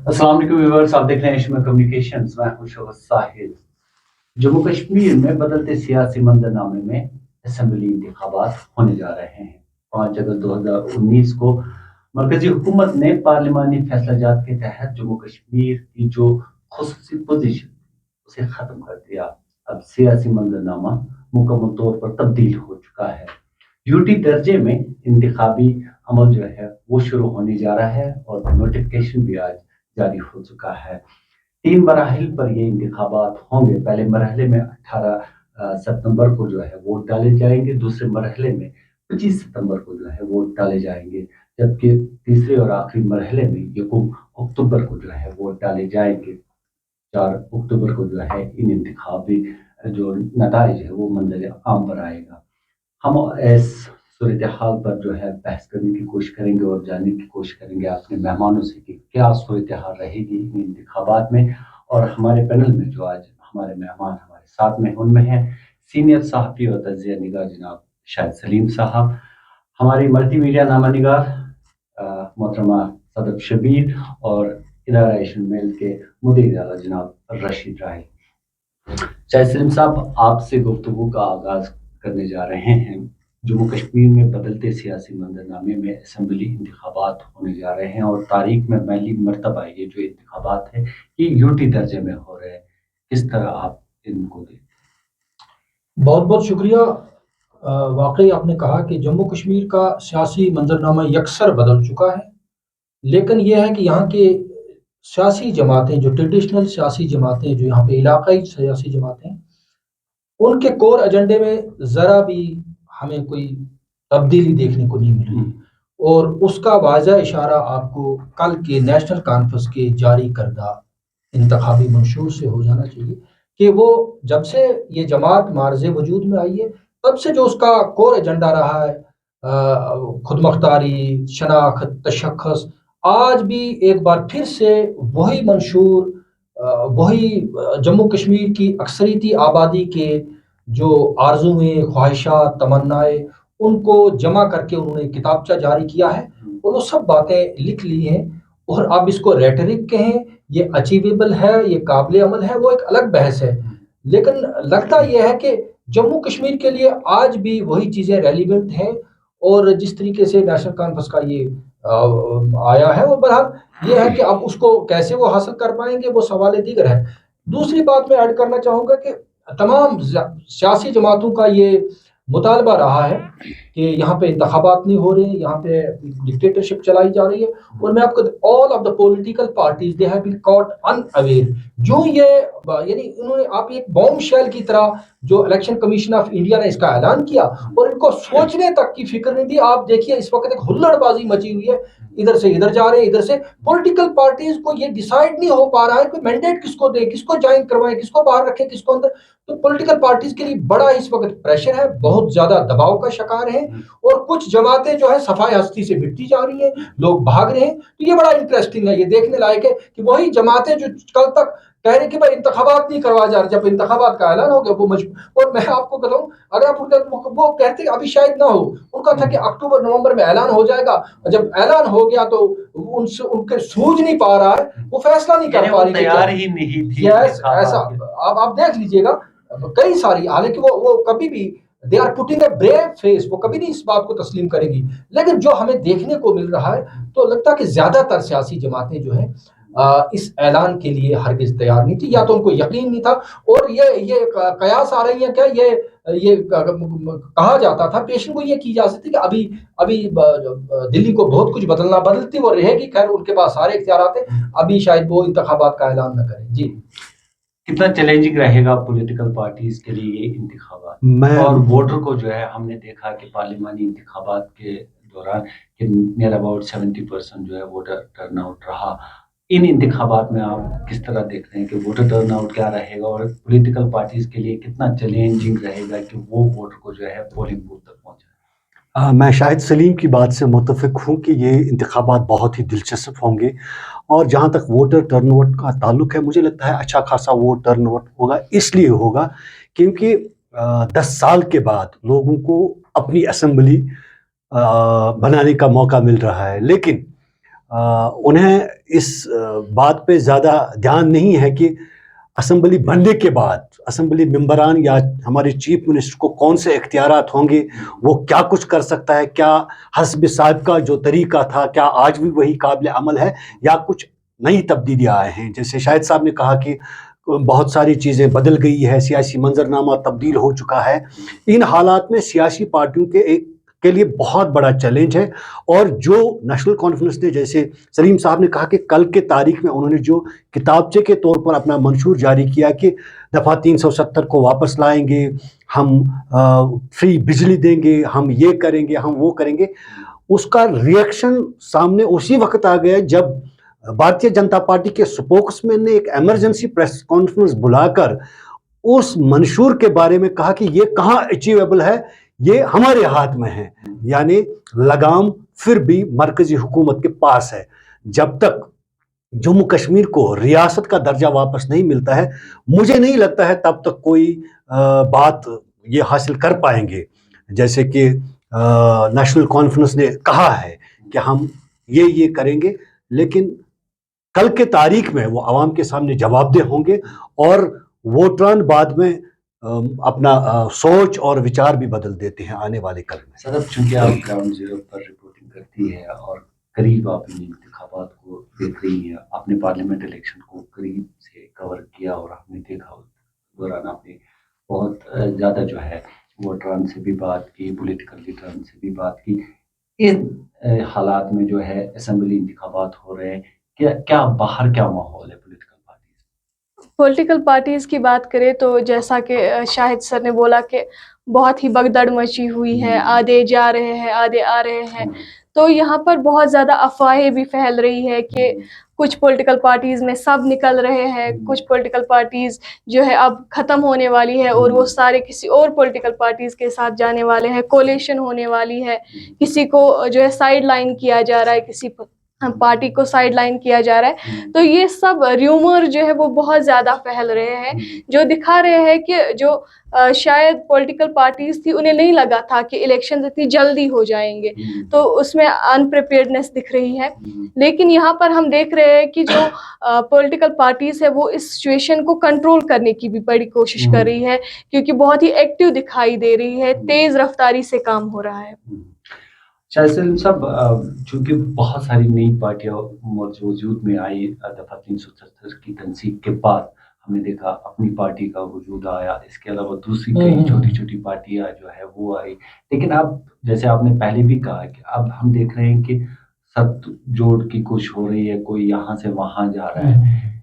السلام علیکم ویورز، آپ دیکھ رہے ہیں ایشیا کمیونیکیشنز، میں ہوں شوکت ساحل۔ جموں کشمیر میں بدلتے سیاسی منظرنامے میں اسمبلی انتخابات ہونے جا رہے ہیں۔ 5 اگست 2019 کو مرکزی حکومت نے پارلیمانی فیصلہ جات کے تحت جموں کشمیر کی جو خصوصی پوزیشن اسے ختم کر دیا۔ اب سیاسی منظرنامہ مکمل طور پر تبدیل ہو چکا ہے۔ یوٹی درجے میں انتخابی عمل جو ہے وہ شروع ہونے جا رہا ہے اور نوٹیفکیشن بھی آج جاری ہو چکا ہے۔ 3 مراحل پر یہ انتخابات ہوں گے۔ پہلے مرحلے میں 18 ستمبر کو جو ہے ووٹ ڈالے جائیں گے، دوسرے مرحلے میں 25 ستمبر کو جو ہے ووٹ ڈالے جائیں گے، جبکہ تیسرے اور آخری مرحلے میں 1 اکتوبر کو جو ہے ووٹ ڈالے جائیں گے۔ 4 اکتوبر کو جو ہے ان انتخابی جو نتائج ہے وہ منظر عام پر آئے گا۔ ہم اس صورتحال پر جو ہے بحث کرنے کی کوشش کریں گے اور جاننے کی کوشش کریں گے اپنے مہمانوں سے کہ کیا صورتحال رہے گی ان انتخابات میں۔ اور ہمارے پینل میں جو آج ہمارے مہمان ہمارے ساتھ میں ان میں ہیں سینئر صحافی اور تجزیہ نگار جناب شاہد سلیم صاحب، ہماری ملٹی میڈیا نامہ نگار محترمہ صدف شبیر اور ادارہ ایشین میل کے مدیر اعلیٰ جناب رشید راہی۔ شاہد سلیم صاحب، آپ سے گفتگو کا آغاز کرنے جا رہے ہیں۔ جموں کشمیر میں بدلتے سیاسی منظرنامے میں اسمبلی انتخابات ہونے جا رہے ہیں اور تاریخ میں پہلی مرتبہ یہ جو انتخابات ہے یہ یوٹی درجے میں ہو رہے ہیں۔ کس طرح آپ ان کو دیکھتے ہیں؟ بہت بہت شکریہ۔ واقعی آپ نے کہا کہ جموں کشمیر کا سیاسی منظرنامہ یکسر بدل چکا ہے، لیکن یہ ہے کہ یہاں کے سیاسی جماعتیں جو ٹریڈیشنل سیاسی جماعتیں جو یہاں پہ علاقائی سیاسی جماعتیں، ان کے کور ایجنڈے میں ذرا بھی ہمیں کوئی تبدیلی دیکھنے کو نہیں مل رہی، اور اس کا واضح اشارہ آپ کو کل کے نیشنل کانفرنس کے جاری کردہ انتخابی منشور سے ہو جانا چاہیے کہ وہ جب سے یہ جماعت معرض وجود میں آئی ہے تب سے جو اس کا کور ایجنڈا رہا ہے خود مختاری، شناخت، تشخص، آج بھی ایک بار پھر سے وہی منشور، وہی جموں کشمیر کی اکثریتی آبادی کے جو آرزویں، خواہشات، تمنائیں، ان کو جمع کر کے انہوں نے کتابچہ جاری کیا ہے اور وہ سب باتیں لکھ لی ہیں۔ اور آپ اس کو ریٹرک کہیں، یہ اچیویبل ہے، یہ قابل عمل ہے، وہ ایک الگ بحث ہے، لیکن لگتا یہ ہے کہ جموں کشمیر کے لیے آج بھی وہی چیزیں ریلیونٹ ہیں، اور جس طریقے سے نیشنل کانفرنس کا یہ آیا ہے، اور بہرحال یہ ہے کہ اب اس کو کیسے وہ حاصل کر پائیں گے وہ سوال دیگر ہے۔ دوسری بات میں ایڈ کرنا چاہوں گا کہ تمام سیاسی جماعتوں کا یہ مطالبہ رہا ہے کہ یہاں پہ انتخابات نہیں ہو رہے ہیں، یہاں پہ ڈکٹیٹرشپ چلائی جا رہی ہے، اور میں آپ کو all of the political parties they have been caught unaware۔ جو یہ یعنی انہوں نے آپ ایک بوم شیل کی طرح جو الیکشن کمیشن آف انڈیا نے اس کا اعلان کیا اور ان کو سوچنے تک کی فکر نہیں دی۔ آپ دیکھیے اس وقت ایک ہلڑ بازی مچی ہوئی ہے، ادھر سے ادھر جا رہے ہیں، ادھر سے پولیٹیکل پارٹیز کو یہ ڈیسائیڈ نہیں ہو پا رہا ہے کہ مینڈیٹ کس کو دیں، کس کو جوائن کروائیں، کس کو باہر رکھیں، کس کو اندر۔ تو پولیٹیکل پارٹیز کے لیے بڑا اس وقت پریشر ہے، بہت زیادہ دباؤ کا شکار ہیں، اور کچھ جماعتیں جو ہے صفائے ہستی سے مٹتی جا رہی ہیں، لوگ بھاگ رہے ہیں۔ تو یہ بڑا انٹرسٹنگ ہے، یہ دیکھنے لائق ہے کہ وہی جماعتیں جو کل تک کہہ رہے کہ بھائی انتخابات نہیں کروا جا رہے، جب انتخابات کا اعلان ہو گیا وہ اور میں آپ کو بتاؤں اگر آپ وہ کہتے کہ ابھی شاید نہ ہو، ان کا تھا کہ اکتوبر نومبر میں اعلان ہو جائے گا، جب اعلان ہو گیا تو ان کے سوج نہیں پا رہا ہے، وہ فیصلہ نہیں کر پا رہی، تیار ہی نہیں تھی ایسا آپ دیکھ لیجئے گا کئی ساری، حالانکہ وہ کبھی بھی they are putting a brave face، وہ کبھی نہیں اس بات کو تسلیم کرے گی، لیکن جو ہمیں دیکھنے کو مل رہا ہے تو لگتا ہے کہ زیادہ تر سیاسی جماعتیں جو ہیں اس اعلان کے لیے ہرگز تیار نہیں تھی، یا تو ان کو یقین نہیں تھا، اور یہ قیاس آ رہی ہیں کہ یہ کہا جاتا تھا، پیشن کو یہ کی جا سکتی کہ ابھی دلی کو بہت کچھ بدلتی وہ رہے گی، خیر ان کے پاس سارے اختیارات ہیں، ابھی شاید وہ انتخابات کا اعلان نہ کریں۔ جی کتنا چیلنجنگ رہے گا پولیٹیکل پارٹیز کے لیے یہ انتخابات، اور ووٹر کو جو ہے ہم نے دیکھا کہ پارلیمانی انتخابات کے دوران نیئر اباؤٹ 70% جو ہے ووٹر ٹرن آؤٹ رہا۔ ان انتخابات میں آپ کس طرح دیکھ رہے ہیں کہ ووٹر ٹرن آؤٹ کیا رہے گا، اور پولیٹیکل پارٹیز کے لیے کتنا چیلنجنگ رہے گا کہ وہ ووٹر کو جو ہے پولنگ بوتھ تک پہنچائے؟ میں شاہد سلیم کی بات سے متفق ہوں کہ یہ انتخابات بہت ہی دلچسپ ہوں گے، اور جہاں تک ووٹر ٹرن آؤٹ کا تعلق ہے مجھے لگتا ہے اچھا خاصا ووٹ ٹرن آؤٹ ہوگا، اس لیے ہوگا کیونکہ 10 سال کے بعد لوگوں کو اپنی اسمبلی بنانے کا موقع مل رہا ہے، لیکن उन्हें इस बात पे ज़्यादा ध्यान नहीं है कि असम्बली बनने के बाद असम्बली मेंबरान या हमारे चीफ मिनिस्टर को कौन से इख्तियारात होंगे, वो क्या कुछ कर सकता है, क्या हस्ब साहब का जो तरीका था क्या आज भी वही काबिल अमल है या कुछ नई तब्दीलियाँ आए हैं। जैसे शाहिद साहब ने कहा कि बहुत सारी चीज़ें बदल गई है, सियासी मंजरनामा तब्दील हो चुका है। इन हालात में सियासी पार्टियों के लिए बहुत बड़ा चैलेंज है। और जो नेशनल कॉन्फ्रेंस ने, जैसे सलीम साहब ने कहा कि कल के तारीख में उन्होंने जो किताबचे के तौर पर अपना मंशूर जारी किया कि दफ़ा 370 को वापस लाएंगे, हम फ्री बिजली देंगे, हम ये करेंगे, हम वो करेंगे, उसका रिएक्शन सामने उसी वक्त आ गया जब भारतीय जनता पार्टी के स्पोक्समैन ने एक इमरजेंसी प्रेस कॉन्फ्रेंस बुलाकर उस मंशूर के बारे में कहा कि ये कहाँ अचीवेबल है, ये हमारे हाथ में है। यानी लगाम फिर भी मरकजी हुकूमत के पास है। जब तक जम्मू कश्मीर को रियासत का दर्जा वापस नहीं मिलता है, मुझे नहीं लगता है तब तक कोई बात ये हासिल कर पाएंगे। जैसे कि नेशनल कॉन्फ्रेंस ने कहा है कि हम ये करेंगे, लेकिन कल के तारीख में वो आवाम के सामने जवाबदेह होंगे और वोटरान बाद में अपना सोच और विचार भी बदल देते हैं आने वाले कल में। सदब, चूंकि आप ग्राउंड जीरो पर रिपोर्टिंग करती है और करीब आप इन इंतखाबात को देख रही है, आपने पार्लियामेंट इलेक्शन को करीब से कवर किया और आपने देखा उस दौरान आपने बहुत ज़्यादा जो है वोटरान से भी बात की, पॉलिटिकल लीडरान से भी बात की। इन हालात में जो है असेंबली इंतखाबात हो रहे हैं, क्या बाहर क्या माहौल है पॉलिटिकल पार्टीज की बात करें तो जैसा कि शाहिद सर ने बोला कि बहुत ही भगदड़ मची हुई है, आधे जा रहे हैं आधे आ रहे हैं। तो यहाँ पर बहुत ज़्यादा अफवाहें भी फैल रही है कि कुछ पॉलिटिकल पार्टीज़ में सब निकल रहे हैं, कुछ पॉलिटिकल पार्टीज़ जो है अब ख़त्म होने वाली है और वो सारे किसी और पॉलिटिकल पार्टीज़ के साथ जाने वाले हैं, कोलिशन होने वाली है, किसी को जो है साइड लाइन किया जा रहा है, किसी पार्टी को साइड लाइन किया जा रहा है। तो ये सब र्यूमर जो है वो बहुत ज़्यादा फैल रहे हैं, जो दिखा रहे हैं कि जो शायद पॉलिटिकल पार्टीज थी उन्हें नहीं लगा था कि इलेक्शन इतनी जल्दी हो जाएंगे, तो उसमें अनप्रिपेयर्डनेस दिख रही है। लेकिन यहाँ पर हम देख रहे हैं कि जो पॉलिटिकल पार्टीज है वो इस सिचुएशन को कंट्रोल करने की भी बड़ी कोशिश कर रही है, क्योंकि बहुत ही एक्टिव दिखाई दे रही है, तेज़ रफ्तारी से काम हो रहा है। शायद सलीम साहब, चूँकि बहुत सारी नई पार्टियाँ वजूद में आई दफ़ा 370 की तनसीब के बाद, हमने देखा अपनी पार्टी का वजूद आया, इसके अलावा दूसरी कई छोटी छोटी पार्टियाँ जो है वो आई। लेकिन अब जैसे आपने पहले भी कहा कि अब हम देख रहे हैं कि सब जोड़ की कुछ हो रही है, कोई यहाँ से वहाँ जा रहा है।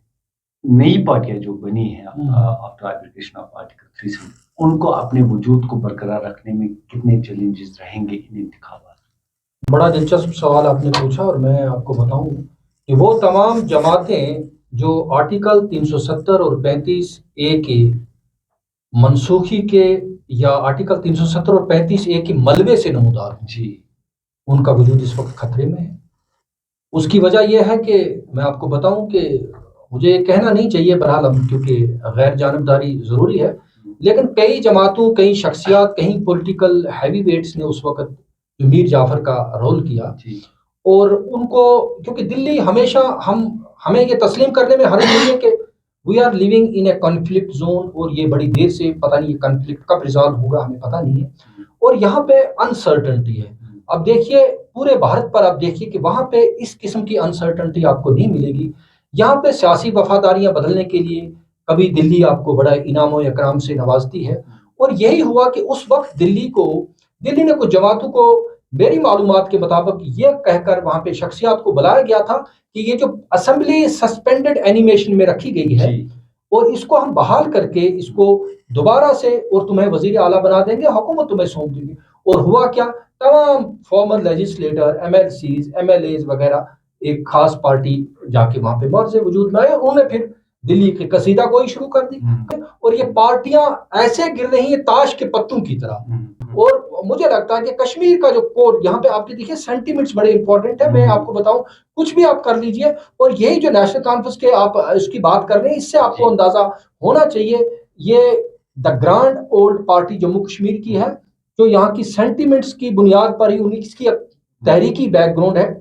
नई पार्टियाँ जो बनी है आफ्टर एप्लीकेशन ऑफ आर्टिकल 370, उनको अपने वजूद को बरकरार रखने में कितने चैलेंजेस रहेंगे इन इंतखाबात? बड़ा दिलचस्प सवाल आपने पूछा और मैं आपको बताऊं कि वो तमाम जमातें जो आर्टिकल 370 और 35A के मनसूखी के या आर्टिकल 370 और 35A के मलबे से नमूदार जी, उनका वजूद इस वक्त खतरे में है। उसकी वजह यह है कि मैं आपको बताऊं कि मुझे ये कहना नहीं चाहिए, बहरहाल हम क्योंकि गैर जानबदारी ज़रूरी है, लेकिन कई जमातों, कई शख्सियात, कई पॉलिटिकल हैवी वेट्स ने उस वक्त मीर जाफर का रोल किया और उनको, क्योंकि दिल्ली हमेशा हमें ये तस्लीम करने में हर्ज नहीं है कि we are living in a conflict zone और ये बड़ी देर से पता नहीं ये कॉन्फ्लिक्ट कब रिजॉल्व होगा, हमें पता नहीं है, और यहाँ पे अनसर्टनिटी है। अब देखिए पूरे भारत पर आप देखिए कि वहाँ पे इस किस्म की अनसर्टनिटी आपको नहीं मिलेगी। यहाँ पे सियासी वफादारियाँ बदलने के लिए कभी दिल्ली आपको बड़ा इनाम और इकराम से नवाजती है, और यही हुआ कि उस वक्त दिल्ली ने कुछ जमातों को मेरी मालूमात के मुताबिक ये कहकर वहां पे शख्सियात को बुलाया गया था कि ये जो असेंबली सस्पेंडेड एनिमेशन में रखी गई है और इसको हम बहाल करके इसको दोबारा से और तुम्हें वजीर आला बना देंगे, हुकूमत तुम्हें सौंप देंगे। और हुआ क्या, तमाम फॉर्मर लेजिस्लेटर, MLCs, MLAs वगैरह एक खास पार्टी जाके वहां पे मर्ज वजूद में आए, उन्होंने फिर दिल्ली की कसीदा गोई शुरू कर दी और ये पार्टियां ऐसे गिर रही है ताश के पत्तों की तरह। और मुझे लगता है कि कश्मीर का जो कोड यहाँ पे आपके देखिए सेंटीमेंट्स बड़े इंपॉर्टेंट है। मैं आपको बताऊं, कुछ भी आप कर लीजिए, और यही जो नेशनल कॉन्फ्रेंस के आप इसकी बात कर रहे हैं, इससे आपको अंदाजा होना चाहिए ये the grand old party Jammu Kashmir की है, जो यहाँ की सेंटीमेंट्स की बुनियाद पर ही उन्हीं की तहरीकी बैकग्राउंड है।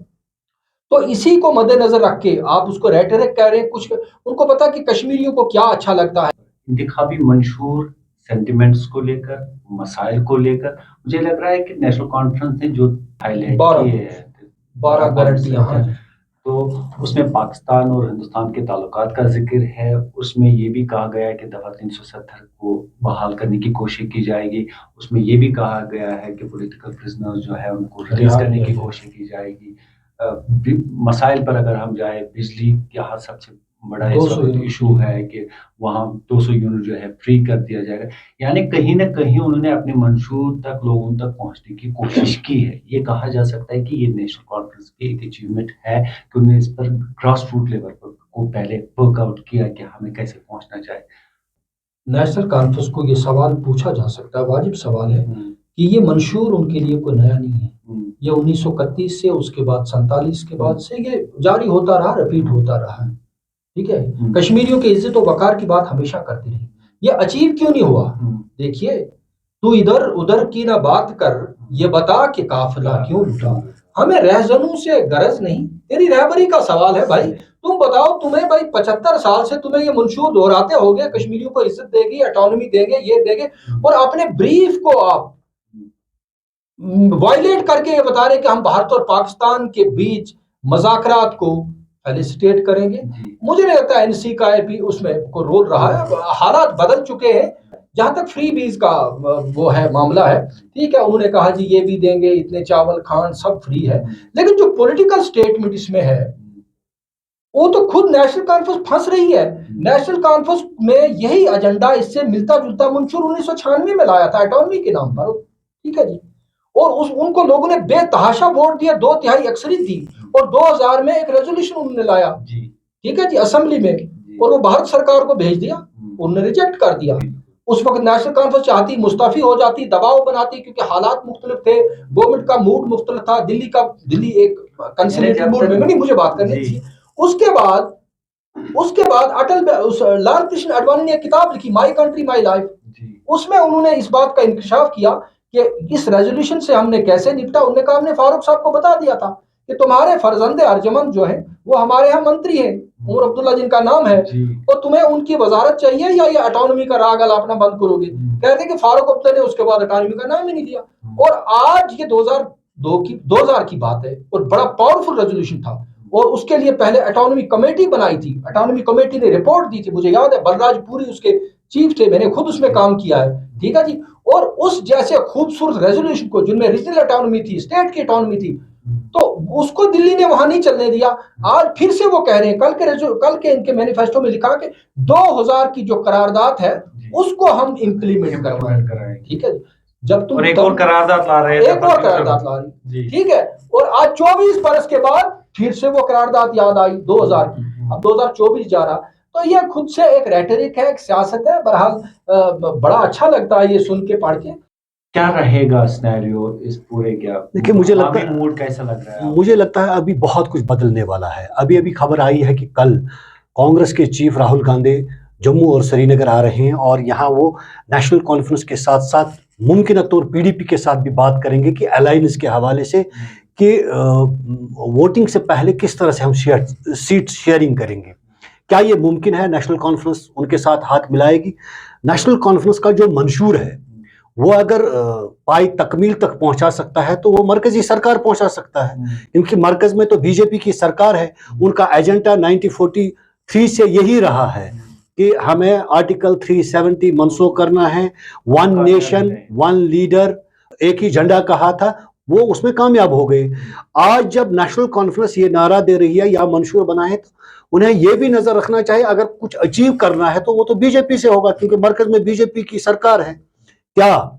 تو اسی کو مد نظر رکھ کے آپ اس کو ریٹرک کہہ رہے ہیں، کچھ ان کو پتا کہ کشمیریوں کو کیا اچھا لگتا ہے. انتخابی منشور سینٹیمنٹس کو لے کر، مسائل کو لے کر مجھے لگ رہا ہے کہ نیشنل کانفرنس نے جو ہائی لائٹ کیے ہیں 12 گارنٹیاں ہیں، تو اس میں پاکستان اور ہندوستان کے تعلقات کا ذکر ہے. اس میں یہ بھی کہا گیا ہے کہ دفعہ 370 کو بحال کرنے کی کوشش کی جائے گی. اس میں یہ بھی کہا گیا ہے کہ پولیٹیکل پرزنر جو ہے ان کو ریلیز کرنے کی کوشش کی جائے گی. مسائل پر اگر ہم جائیں، بجلی یہاں سب سے بڑا ایشو ہے کہ وہاں 200 یونٹ جو ہے فری کر دیا جائے گا. یعنی کہیں نہ کہیں انہوں نے اپنے منشور تک لوگوں تک پہنچنے کی کوشش کی ہے. یہ کہا جا سکتا ہے کہ یہ نیشنل کانفرنس کی ایک اچیومنٹ ہے کہ انہوں نے اس پر گراس روٹ لیول پر کو پہلے ورک آؤٹ کیا کہ ہمیں کیسے پہنچنا چاہیے. نیشنل کانفرنس کو یہ سوال پوچھا جا سکتا ہے، واجب سوال ہے کہ یہ منشور ان کے لیے کوئی نیا نہیں ہے. یہ 1931 سے، اس کے بعد 47 کے بعد سے یہ جاری ہوتا رہا، رپیٹ ہوتا رہا ہے. ٹھیک ہے، کشمیریوں کی عزت و وقار کی بات ہمیشہ کرتے رہے. یہ اچیو کیوں نہیں ہوا؟ دیکھیے، تو ادھر ادھر کی نہ بات کر، یہ بتا کہ قافلہ کیوں لٹا. ہمیں رہزنوں سے غرض نہیں، تیری رہبری کا سوال ہے بھائی. تم بتاؤ، تمہیں بھائی 75 سال سے تمہیں یہ منشور دہراتے ہو گے کشمیریوں کو عزت دے گی، اٹانومی دیں گے، یہ دیں گے، اور اپنے بریف کو آپ وائلیٹ کر کے یہ بتا رہے کہ ہم بھارت اور پاکستان کے بیچ مذاکرات کو فیلسٹیٹ کریں گے. مجھے نہیں لگتا این سی کا اس میں کوئی رول رہا ہے. حالات بدل چکے ہیں. جہاں تک فری بیز کا وہ ہے معاملہ ہے، ٹھیک ہے، انہوں نے کہا جی یہ بھی دیں گے، اتنے چاول کھان سب فری ہے. لیکن جو پولیٹیکل سٹیٹمنٹ اس میں ہے وہ تو خود نیشنل کانفرنس پھنس رہی ہے. نیشنل کانفرنس میں یہی ایجنڈا اس سے ملتا جلتا منشور 1996 میں لایا تھا اٹانومی کے نام پر. ٹھیک ہے جی، اور ان کو لوگوں نے بے تحاشا ووٹ دیا، 2/3 اکثریت دی، اور 2000 میں ایک ریزولوشن انہوں نے لایا، ٹھیک ہے جی، اسمبلی میں، اور وہ بھارت سرکار کو بھیج دیا، انہوں نے ریجیکٹ کر دیا. اس وقت نیشنل کانفرنس چاہتی مستعفی ہو جاتی، دباؤ بناتی، کیونکہ حالات مختلف تھے، گورنمنٹ کا موڈ مختلف تھا، دلی ایک کنسلیٹری موڈ میں نہیں، مجھے بات کرنی تھی. اس کے بعد لال کرشن اڈوانی نے ایک کتاب لکھی، مائی کنٹری مائی لائف. اس میں انہوں نے اس بات کا انکشاف کیا کہ اس ریزولوشن سے ہم نے کیسے نپٹا. انہوں نے کہا ہم نے فاروق صاحب کو بتا دیا تھا کہ تمہارے فرزند ارجمند جو ہیں وہ ہمارے ہاں منتری ہیں، عمر عبداللہ جن کا نام ہے، اور تمہیں ان کی وزارت چاہیے یا یہ اٹانومی کا راگ الاپنا بند کرو گے. کہتے کہ فاروق عبداللہ نے اس کے بعد اٹانومی کا نام ہی نہیں دیا. اور آج یہ 2000 کی بات ہے، اور بڑا پاورفل ریزولوشن تھا. اور اس کے لیے پہلے اٹانومی کمیٹی بنائی تھی، اٹانومی کمیٹی نے رپورٹ دی تھی، مجھے یاد ہے بلراج پوری اس کے چیف تھے، میں نے خود اس میں کام کیا ہے. ٹھیک ہے جی، اور اس جیسے خوبصورت ریزولوشن کو جن میں ریجنل اٹانومی تھی، اسٹیٹ کی اٹانومی تھی، تو اس کو دلی نے وہاں نہیں چلنے دیا. آج پھر سے وہ کہہ رہے ہیں، کل کے ان کے مینیفیسٹو میں لکھا کہ 2000 کی جو قرارداد ہے اس کو ہم امپلیمنٹ کروائیں. ٹھیک ہے جی، جب تم ایک اور قرارداد لا رہے ہیں، ایک اور قرارداد لا رہے ہیں، ٹھیک ہے، اور آج 24 برس کے بعد پھر سے وہ قرارداد یاد آئی 2000 کی. اب 2024 جا رہا. تو یہ خود سے ایک ریٹرک ہے، ایک سیاست ہے. بہرحال بڑا اچھا لگتا ہے یہ سن کے، پڑھ کے. کیا رہے گا سینیریو اس پورے کیا؟ دیکھیں، مجھے لگتا ہے موڈ کیسا لگ رہا ہے؟ مجھے لگتا ہے ابھی بہت کچھ بدلنے والا ہے. ابھی خبر آئی ہے کہ کل کانگریس کے چیف راہل گاندھی جموں اور سری نگر آ رہے ہیں، اور یہاں وہ نیشنل کانفرنس کے ساتھ ساتھ ممکنہ طور پی ڈی پی کے ساتھ بھی بات کریں گے کہ الائنس کے حوالے سے کہ ووٹنگ سے پہلے کس طرح سے ہم سیٹ شیئرنگ کریں گے. کیا یہ ممکن ہے؟ نیشنل کانفرنس ان کے ساتھ ہاتھ ملائے گی. نیشنل کانفرنس کا جو منشور ہے وہ اگر پائی تکمیل تک پہنچا سکتا ہے تو وہ مرکزی سرکار پہنچا سکتا ہے، کیونکہ مرکز میں تو بی جے پی کی سرکار ہے. ان کا ایجنڈا 1943 سے یہی رہا ہے کہ ہمیں آرٹیکل 370 منسوخ کرنا ہے. 1 نیشن 1 لیڈر، ایک ہی جھنڈا کہا تھا، وہ اس میں کامیاب ہو گئے. آج جب نیشنل کانفرنس یہ نعرہ دے رہی ہے یا منشور بنا ہے، تو انہیں یہ بھی نظر رکھنا چاہیے اگر کچھ اچیو کرنا ہے تو وہ تو بی جے پی سے ہوگا، کیونکہ مرکز میں بی جے پی کی سرکار ہے. کیا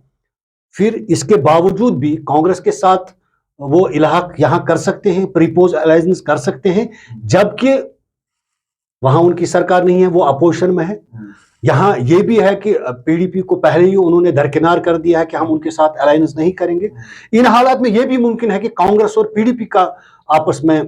پھر اس کے باوجود بھی کانگریس کے ساتھ وہ الحاق یہاں کر سکتے ہیں، پریپوز الائنس کر سکتے ہیں، جبکہ وہاں ان کی سرکار نہیں ہے، وہ اپوزیشن میں ہے. یہاں یہ بھی ہے کہ پی ڈی پی کو پہلے ہی انہوں نے درکنار کر دیا ہے کہ ہم ان کے ساتھ الائنس نہیں کریں گے. ان حالات میں یہ بھی ممکن ہے کہ کانگریس اور پی ڈی پی کا آپس میں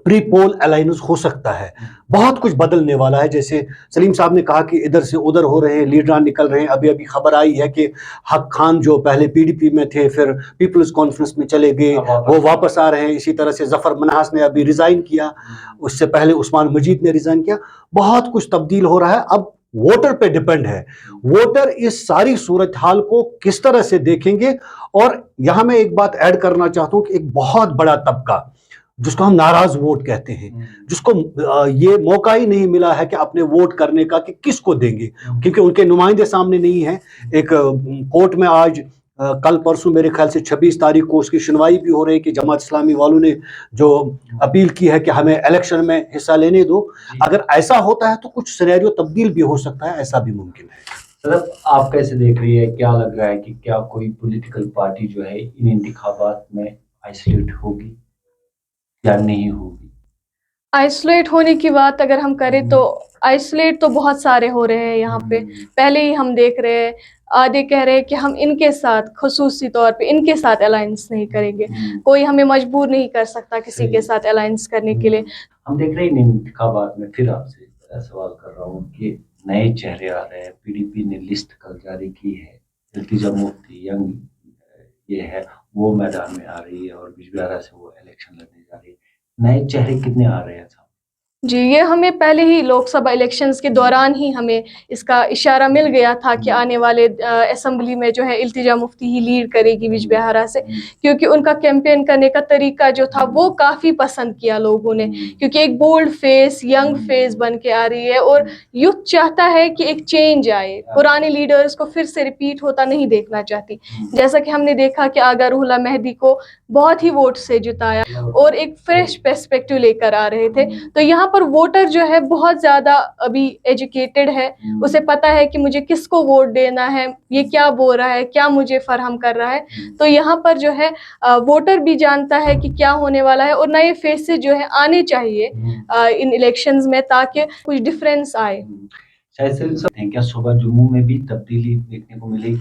प्री पोल अलायंस हो सकता है। बहुत कुछ बदलने वाला है। जैसे सलीम साहब ने कहा कि इधर से उधर हो रहे हैं, लीडरान निकल रहे हैं। अभी अभी खबर आई है कि हक खान जो पहले पीडीपी में थे फिर पीपल्स कॉन्फ्रेंस में चले गए, वो वापस आ रहे हैं। इसी तरह से जफर मन्हास ने अभी रिजाइन किया, उससे पहले उस्मान मजीद ने रिजाइन किया। बहुत कुछ तब्दील हो रहा है। अब वोटर पे डिपेंड है, वोटर इस सारी सूरत हाल को किस तरह से देखेंगे। और यहां मैं एक बात ऐड करना चाहता हूं कि एक बहुत बड़ा तबका जिसको हम नाराज वोट कहते हैं, जिसको ये मौका ही नहीं मिला है कि अपने वोट करने का कि किसको देंगे, क्योंकि उनके नुमाइंदे सामने नहीं है। एक कोर्ट में आज कल परसों मेरे ख्याल से 26 तारीख को उसकी सुनवाई भी हो रही है कि जमात इस्लामी वालों ने जो अपील की है कि हमें इलेक्शन में हिस्सा लेने दो। अगर ऐसा होता है तो कुछ सिनेरियो तब्दील भी हो सकता है, ऐसा भी मुमकिन है। सर आप कैसे देख रही है, क्या लग रहा है कि क्या कोई पॉलिटिकल पार्टी जो है इन इंतखाबात में आइसोलेट होगी या नहीं होगी? आइसोलेट होने की बात अगर हम करें तो आइसोलेट तो बहुत सारे हो रहे हैं यहाँ पे। पहले ही हम देख रहे हैं, आधे कह रहे हैं कि हम इनके साथ खुसूसी तौर पे इनके साथ अलायंस नहीं करेंगे। कोई हमें मजबूर नहीं कर सकता किसी के साथ अलायंस करने के लिए। हम देख रहे हैं इन इंतखाबात में, फिर आपसे सवाल कर रहा हूँ कि नए चेहरे आ रहे हैं। पीडीपी ने लिस्ट कल जारी की है, इल्तिजा मुफ्ती यंग ये है वो मैदान में आ रही है और बिजबिहारा से वो इलेक्शन लड़ने जा रही है। नए चेहरे कितने आ रहे हैं साहब? जी, ये हमें पहले ही लोकसभा इलेक्शंस के दौरान ही हमें इसका इशारा मिल गया था कि आने वाले असेंबली में जो है इल्तिजा मुफ्ती ही लीड करेगी बिजबिहारा से, क्योंकि उनका कैंपेन करने का तरीका जो था वो काफ़ी पसंद किया लोगों ने, क्योंकि एक बोल्ड फेस, यंग फेस बन के आ रही है और यूथ चाहता है कि एक चेंज आए। पुराने लीडर्स को फिर से रिपीट होता नहीं देखना चाहती। जैसा कि हमने देखा कि आगा रूहुल्लाह मेहदी को बहुत ही वोट से जिताया और एक फ्रेश पर्सपेक्टिव लेकर आ रहे थे। तो यहाँ पर वोटर जो है बहुत ज़्यादा अभी एजुकेटेड है, उसे पता है कि मुझे किसको वोट देना है, ये क्या बोल रहा है, क्या मुझे फरहम कर रहा है। तो यहाँ पर जो है वोटर भी जानता है कि क्या होने वाला है और नए फेसेस जो है आने चाहिए इन इलेक्शंस में, ताकि कुछ डिफरेंस आए। शायद सलीम साहब, क्या सुबह जम्मू में भी तब्दीली देखने को मिलेगी?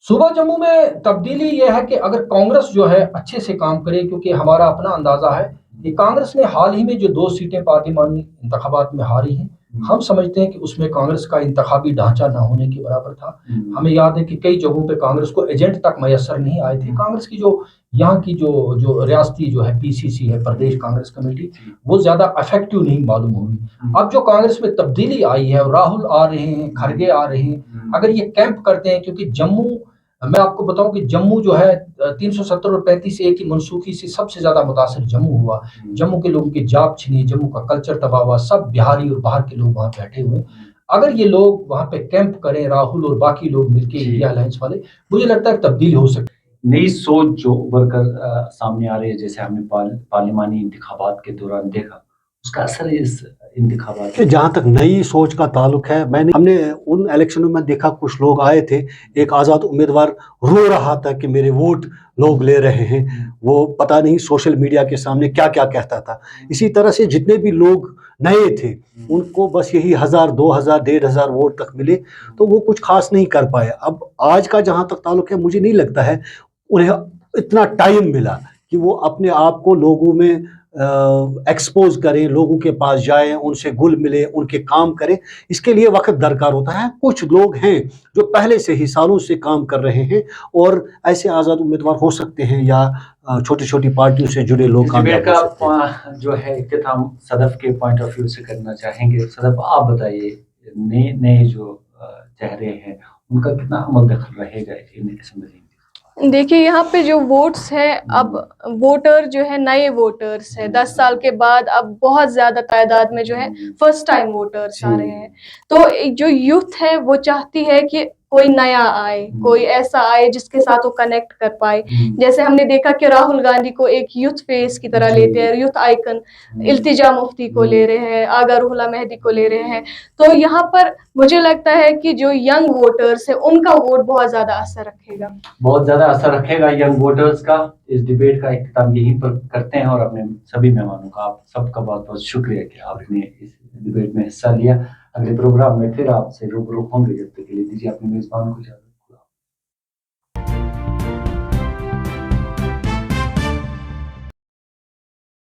सुबह जम्मू में तब्दीली यह है कि अगर कांग्रेस जो है अच्छे से काम करे, क्योंकि हमारा अपना अंदाजा है कि कांग्रेस ने हाल ही में जो 2 सीटें पार्लिमानी इंतखाबात में हारी हैं, हम समझते हैं कि उसमें कांग्रेस का इंतखाबी ढांचा ना होने के बराबर था। हमें याद है कि कई जगहों पे कांग्रेस को एजेंट तक मैसर नहीं आए थे। कांग्रेस की जो यहाँ की जो रियासती जो है पीसीसी है, प्रदेश कांग्रेस कमेटी, वो ज़्यादा इफेक्टिव नहीं मालूम हुई। अब जो कांग्रेस में तब्दीली आई है, राहुल आ रहे हैं, खड़गे आ रहे हैं, अगर ये कैंप करते हैं, क्योंकि जम्मू, मैं आपको बताऊं कि जम्मू जो है 370 और 35A की मनसूखी से सबसे ज्यादा मुतासर जम्मू हुआ। जम्मू के लोगों की जॉब छिनी, जम्मू का कल्चर तबाह हुआ, सब बिहारी और बाहर के लोग वहां बैठे हुए। अगर ये लोग वहां पे कैंप करें, राहुल और बाकी लोग मिलके, इंडिया अलायंस वाले, मुझे लगता है तब्दीली हो सकती है। नई सोच जो उभर कर सामने आ रही है, जैसे हमने पार्लिमानी इंतखाबात के दौरान देखा, उसका असर इस इंतखाबात कि जहाँ तक नई सोच का ताल्लुक है, हमने उन इलेक्शनों में देखा कुछ लोग आए थे, एक आज़ाद उम्मीदवार रो रहा था कि मेरे वोट लोग ले रहे हैं, वो पता नहीं सोशल मीडिया के सामने क्या क्या कहता था। इसी तरह से जितने भी लोग नए थे उनको बस यही 1000, 2000, 1500 वोट तक मिले, तो वो कुछ खास नहीं कर पाए। अब आज का जहाँ तक ताल्लुक है, मुझे नहीं लगता है उन्हें इतना टाइम मिला कि वो अपने आप को लोगों में एक्सपोज करें, लोगों के पास जाएं, उनसे घुल मिले, उनके काम करें। इसके लिए वक्त दरकार होता है। कुछ लोग हैं जो पहले से ही सालों से काम कर रहे हैं और ऐसे आज़ाद उम्मीदवार हो सकते हैं या छोटी छोटी पार्टियों से जुड़े लोग कामयाब हो सकते हैं। जो है इख्तिताम सदफ के पॉइंट ऑफ व्यू से करना चाहेंगे। सदफ, आप बताइए, नए नए जो चेहरे हैं उनका कितना अमल दखल रहेगा इन असेंबली? देखिए, यहाँ पे जो वोट्स हैं, अब वोटर जो है नए वोटर्स हैं, 10 साल के बाद अब बहुत ज्यादा तादाद में जो है फर्स्ट टाइम वोटर्स आ रहे हैं। तो जो यूथ है वो चाहती है कि कोई नया आए, कोई ऐसा आए जिसके साथ वो कनेक्ट कर पाए। जैसे हमने देखा कि राहुल गांधी को एक यूथ फेस की तरह लेते हैं, यूथ आइकन, इल्तिजा मुफ्ती को ले रहे हैं, आगा रूहुल्लाह मेहदी को ले रहे हैं। तो यहाँ पर मुझे लगता है कि जो यंग वोटर्स है उनका वोट बहुत ज्यादा असर रखेगा, बहुत ज्यादा असर रखेगा यंग वोटर्स का। इस डिबेट का इख्तिताम यहीं पर करते हैं और अपने सभी मेहमानों का, आप सबका बहुत बहुत शुक्रिया कि आपने इस डिबेट में हिस्सा लिया। अगले प्रोग्राम में फिर आपसे रूबरू होंगे, जब तक के लिए दीजिए अपने मेजबान को इजाजत।